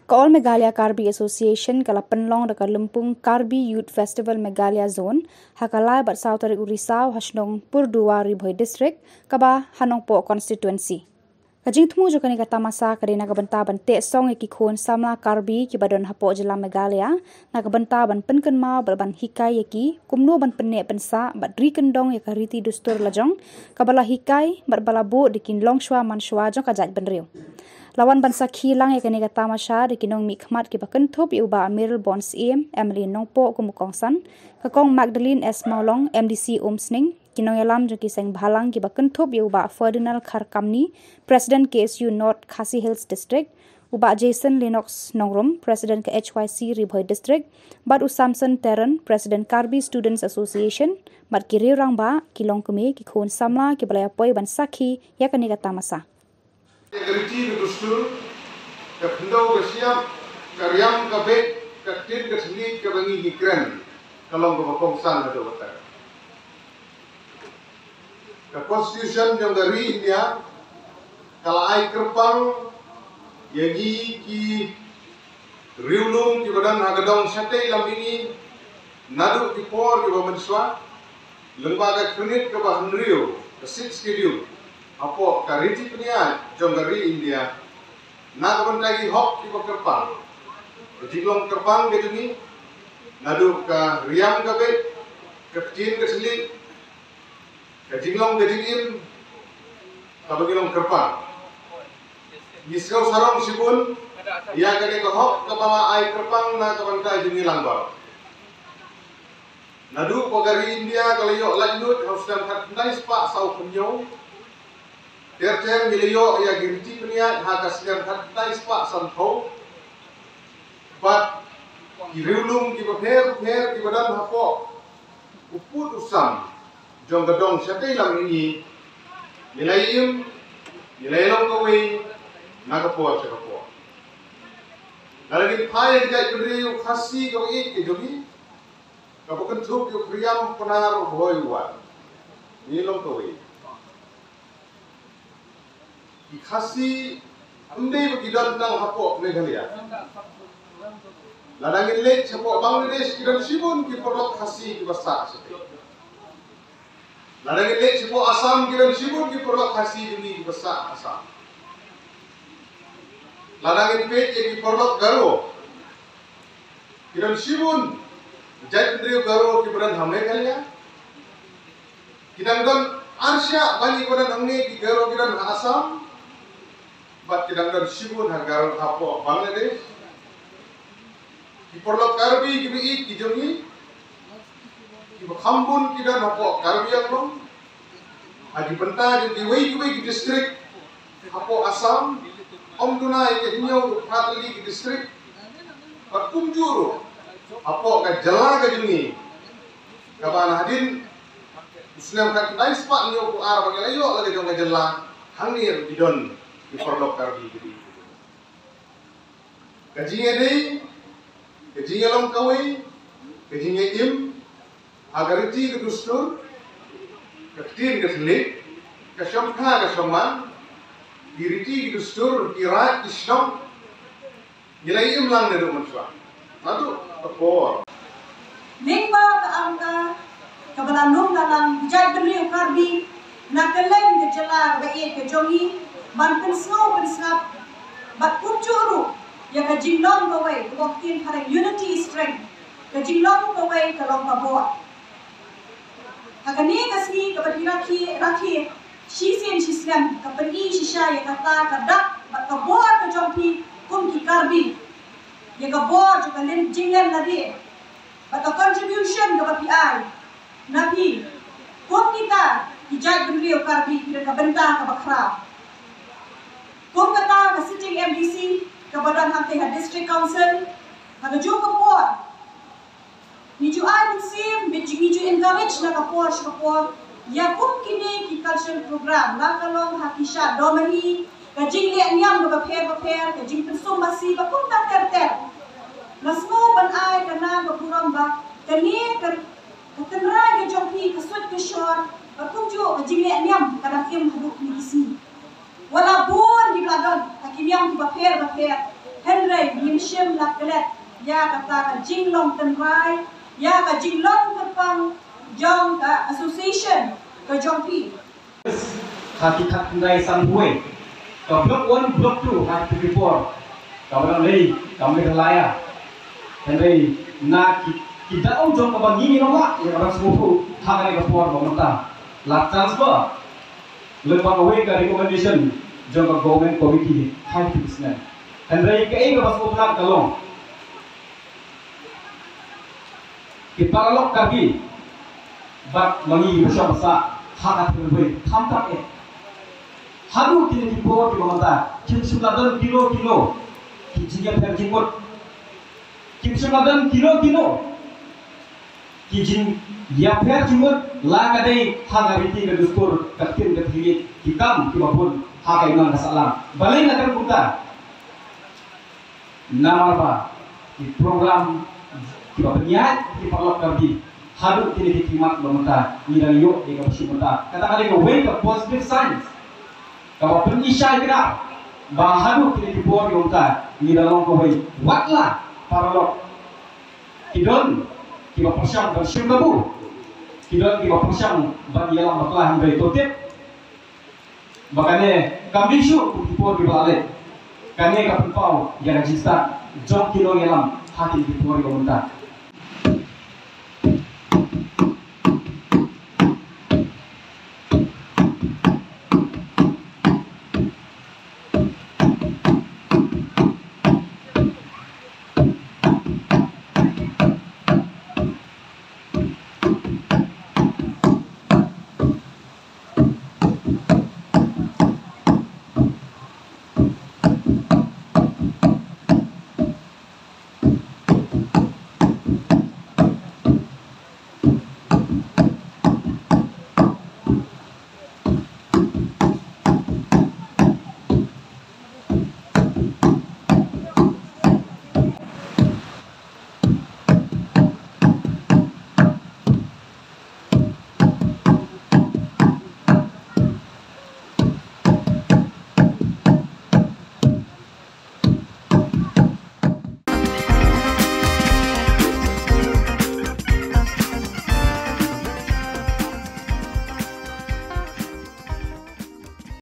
All Meghalaya Karbi Association kala penlong dekat Lempung Karbi Youth Festival Meghalaya Zone hakalai bat South Tarik Urisau hasnong Purdua Bhoi District kaba Hanongpo constituency. Kajing temu juga ni kata masa kadina kabenta bante song iki khon samla Karbi ki badon hapo jela Meghalaya na kabenta ban penken mau ban hikai iki kumno ban penne pensa bat ri kendong ya kariti dustur lajong kabala hikai bat balabu dikin longshwa manshwa jong kajat benriu. Lawan bansa khilang ya kani kata masha de kinong mikmat ki bakan thop yu ba Meryl Bonds Emily Nongpo kumukongsan kakong Magdalene S Maulong MDC Umsning kinong yalam jo ki seng bhalang ki bakan thop yu ba Ferdinand Kharkamni President KSU North Khasi Hills District uba Jason Lennox Nongrum President ke HYC Bhoi District bat Samson Terran President Karbi Students Association bat ki riurang ba kilong kumi ki khon samla ki balaya poi ban sakhi ya kani kata masa Geriti dustur, kependau kesiap, karyam kabek, katin keselit kebangi hikren, kalau kebakongsan ada watak. Ke Constitution yang dari India, kalau ai kerpang, yagi ki riulung ki badan hagadong sate lam ini, nadu ki por ki bamenswa, lembaga kredit ke bahan rio, ke sit schedule. Apo kariti punya jonggari India na kabantagi hok di kerpang Shillong kerpang gitu ni nadu ka Rhem kabe kecil keselit ke Shillong gedingin kabagilong kerpang miskau sarong sibun ia kene ka hok kepala ai kerpang na kabantagi ni langbar nadu pagari India kalayo lanjut harus dan nais pak sau penyo Tercer miliyo ya giriti punya hakas yang hatai spak santo, bat kiriulung di bawah di badan hapo, uput usam, jong gedong siapa yang ini, nilai long kawe, nagapo siapa po. Lagi payah dijai pendiri khasi kawe ini jadi, kapan tuh yuk priam penar Bhoi wan, ini long kawe. Khasi andai begidan tang hapok Meghalaya. Ladangin lek hapok Bangladesh kidan sibun ki porlok khasi ki basa sete. Ladangin lek hapok Assam kidan sibun ki porlok khasi ini ki basa Assam. Ladangin pej ki porlok Garo. Kidan sibun jai pendiri Garo ki badan Meghalaya. Kidan don Arsya bali badan hamne ki Garo kidan Assam. Bat kidang dan sibun hargaran hapo Bangladesh ki porlok Karbi ki bi ki jongi ki khambun kidang hapo Karbi yang haji benta di wei ki district hapo Assam omduna ki hinyo patli ki district bat kumjuru hapo ka jala ka jongi kaban hadin Muslim kan dais pak nyo ku ar banglayo lagi jong ka jala hangir bidon di porlok Karbi jadi. Kajinya deh, kajinya long kawe, kajinya im, agar itu kedustur, ketin keselit, kesyamka kesyaman, diriti kedustur, kirat Islam, nilai im lang dari manusia. Nadu tekor. Lingba ke angka, kebelanung dalam jai beliau Karbi, nak keleng kejelar baik kejongi. Ban pensngap bat kunjuru ya ka jinglong ka way wakin parang unity is strength ka jinglong ka way ka long ka bo hagani kasni ka rakhi shisien shislam ka pani shisha ya kata ka dak bat ka bo ka jompi kum ki Karbi ya ka bo jo ka len jinglen na di bat ka contribution ka pi ai napi kum kita dijai beliau Karbi kita ka benta ka bakra Kung kata ke sitting MDC ke badan hamteh district council, haga jo kapor. Niju ai musim, niju encourage na kapor. Ya kum kini ki cultural program, na kalong hakisha domahi, kajing liat niam ke paper, kajing pensum basi, kum tak ter. Nasmo ban ai kana berkurang ba, kani ketenrai ke jompi kesut ke shore, kum jo kajing liat niam kadang im haduk ni isi. Walaupun di belakang, hakim yang berper, Henry Lim Shem Laklet ya kata ka Jinglong Tenrai ya ka Jinglong Terpang Jong ka association ka Jongpi hati Henry sang Bhoi ka blok 1 blok 2 hati report ka orang lei ka Meghalaya Henry na kita jong ka bangi no wa ya orang semua hak ka por bamata la transfer lepas away ka recommendation jong ka government committee high business Henry ka ay ka pasok na kalong Kiparalok Karbi bat mangi usah sa hak terbaik kampak hadu kini dibawa di bawah kim sukadan kilo kijingan terjimut kim sukadan kilo kijin ya terjimut lagadai hangabiti ke dustur katin ketili hikam kibapun hak iman kasalam balai nak terbuka nama apa di program Kibapeniyat di Parlok Karbi hadu kini dikimat bamata nilai yuk di kapsi mata kata-kata ke way ke positive signs kalau penisai kira bahadu kini dibuat di bamata nilai long ke way watlah Parlok kidon kiba persyang bersyum babu kidon kiba persyang bagi alam baklah hingga totip makanya kami syuk dibuat di balik kami kapan pau yang register jom kilo alam hati dibuat di bamata